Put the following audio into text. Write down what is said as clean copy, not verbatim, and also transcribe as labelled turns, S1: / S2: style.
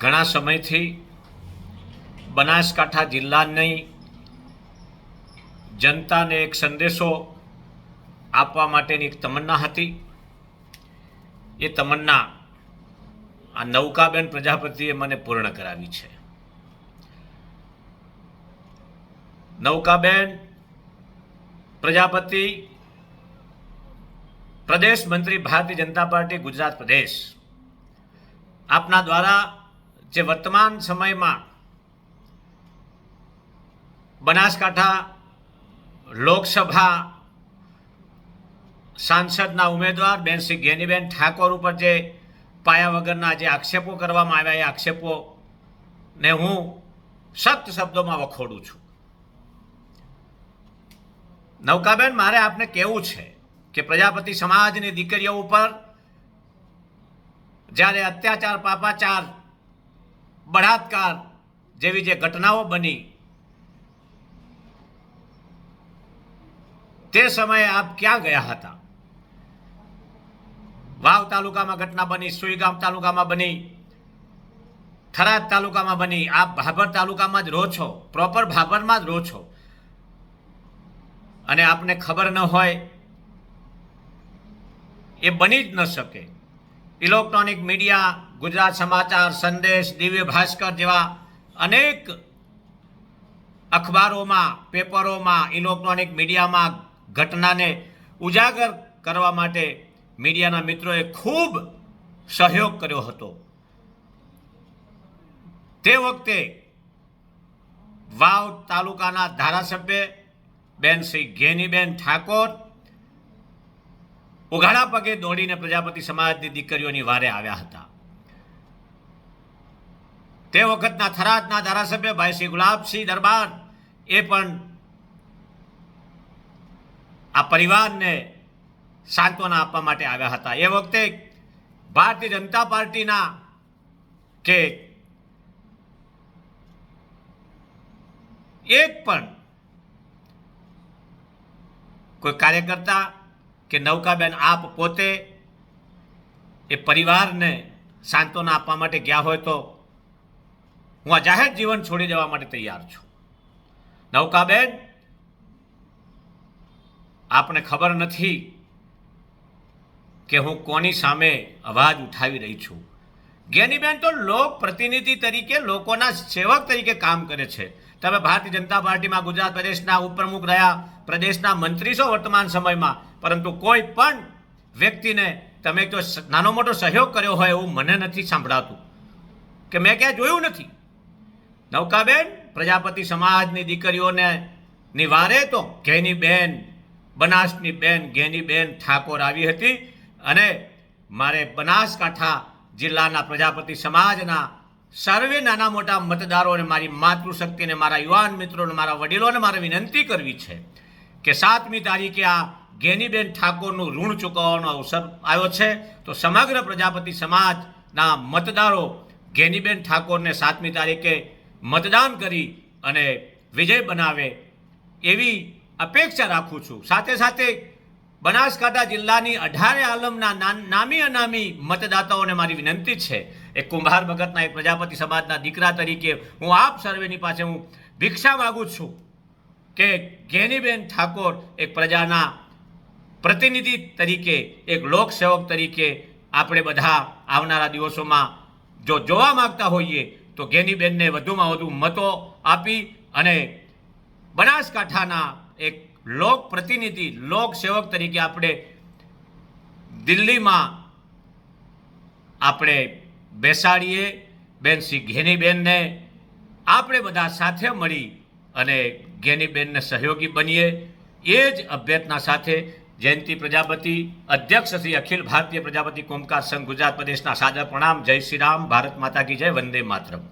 S1: ઘણા સમયથી બનાસકાંઠા જિલ્લાની જનતાને એક સંદેશો આપવા માટેની એક તમન્ના હતી. એ તમન્ના આ નૌકાબેન પ્રજાપતિએ મને પૂર્ણ કરાવી છે. નૌકાબેન પ્રજાપતિ પ્રદેશ મંત્રી, ભારતીય જનતા પાર્ટી ગુજરાત પ્રદેશ. આપના દ્વારા જે વર્તમાન સમયમાં બનાસકાંઠા લોકસભા સાંસદના ઉમેદવાર બેન શ્રી ગેનીબેન ઠાકોર ઉપર જે પાયા વગરના જે આક્ષેપો કરવામાં આવ્યા, એ આક્ષેપોને હું સખ્ત શબ્દોમાં વખોડું છું. નૌકાબેન, મારે આપને કહેવું છે કે પ્રજાપતિ સમાજની દીકરીઓ ઉપર જ્યારે અત્યાચાર, પાપાચાર, બળાત્કાર જેવી જે ઘટનાઓ બની, તે સમયે આપ ક્યાં ગયા હતા? વાવ તાલુકામાં ઘટના બની, સુઈગામ તાલુકામાં બની, થરાદ તાલુકામાં બની. આપ ભાભર તાલુકામાં જ રહો છો, પ્રોપર ભાભરમાં જ રહો છો, અને આપને ખબર ન હોય એ બની જ ન શકે. ઇલેક્ટ્રોનિક મીડિયા, ગુજરાત સમાચાર, સંદેશ, દિવ્ય ભાસ્કર જેવા અનેક અખબારોમાં, પેપરોમાં, ઇલેક્ટ્રોનિક મીડિયામાં ઘટનાને ઉજાગર કરવા માટે મીડિયાના મિત્રોએ ખૂબ સહયોગ કર્યો હતો. તે વખતે વાવ તાલુકાના ધારાસભ્ય બેન શ્રી ગેનીબેન ઠાકોર ઉઘાડા પગે દોડીને પ્રજાપતિ સમાજની દીકરીઓની વારે આવ્યા હતા. તે વખતના થરાદના ધારાસભ્ય ભાઈ શ્રી ગુલાબસિંહ દરબાર એ પણ આ પરિવારને સાંત્વના આપવા માટે આવ્યા હતા. એ વખતે ભારતીય જનતા પાર્ટીના કે એક પણ કોઈ કાર્યકર્તા કે નૌકાબેન આપ પોતે એ પરિવારને સાંત્વના આપવા માટે ગયા હોય તો હું આ જાહેર જીવન છોડી દેવા માટે તૈયાર છું. નૌકાબેન, આપને ખબર નથી કે હું કોની સામે અવાજ ઉઠાવી રહી છું. ગેનીબેન તો લોક પ્રતિનિધિ તરીકે, લોકોના સેવક તરીકે કામ કરે છે. તમે ભારતીય જનતા પાર્ટીમાં ગુજરાત પ્રદેશના ઉપપ્રમુખ રહ્યા, પ્રદેશના મંત્રી છો વર્તમાન સમયમાં, પરંતુ કોઈ પણ વ્યક્તિને તમે તો નાનો મોટો સહયોગ કર્યો હોય એવું મને નથી સાંભળાતું, કે મેં ક્યાંય જોયું નથી. નૌકાબેન, પ્રજાપતિ સમાજની દીકરીઓને નિવારે તો ગેનીબેન, બનાસની બેન ગેનીબેન ઠાકોર આવી હતી. અને મારે બનાસકાંઠા જિલ્લાના પ્રજાપતિ સમાજના સર્વે નાના મોટા મતદારોને, મારી માતૃશક્તિને, મારા યુવાન મિત્રોને, મારા વડીલોને મારે વિનંતી કરવી છે કે 7મી તારીખે આ ગેનીબેન ઠાકોરનું ઋણ ચૂકવવાનો અવસર આવ્યો છે. તો સમગ્ર પ્રજાપતિ સમાજના મતદારો ગેનીબેન ઠાકોરને 7મી તારીખે મતદાન કરી અને વિજય બનાવે એવી અપેક્ષા રાખું છું. સાથે સાથે બનાસકાંઠા જિલ્લાની 18 આલમના નામી અનામી મતદાતાઓને મારી વિનંતી છે, એક કુંભાર ભગતના, એક પ્રજાપતિ સમાજના દીકરા તરીકે હું આપ સર્વેની પાસે હું ભિક્ષા માગું છું કે ગેનીબેન ઠાકોર એક પ્રજાના પ્રતિનિધિ તરીકે, એક લોકસેવક તરીકે આપણે બધા આવનારા દિવસોમાં જો જોવા માગતા હોઈએ તો ગેનીબેનને વધુમાં વધુ મતો આપી અને બનાસકાંઠાના એક લોક પ્રતિનિધિ, લોક સેવક તરીકે આપણે દિલ્હીમાં આપણે બેસાડીએ. બેન શ્રી ગેનીબેનને આપણે બધા સાથે મળી અને ગેનીબેનને સહયોગી બનીએ, એ જ અભ્યર્થના સાથે જયંતિ પ્રજાપતિ, અધ્યક્ષ શ્રી અખિલ ભારતીય પ્રજાપતિ કોમકાર સંઘ ગુજરાત પ્રદેશના સાદર પ્રણામ. જય શ્રી રામ. ભારત માતા કી જય. વંદે માતરમ.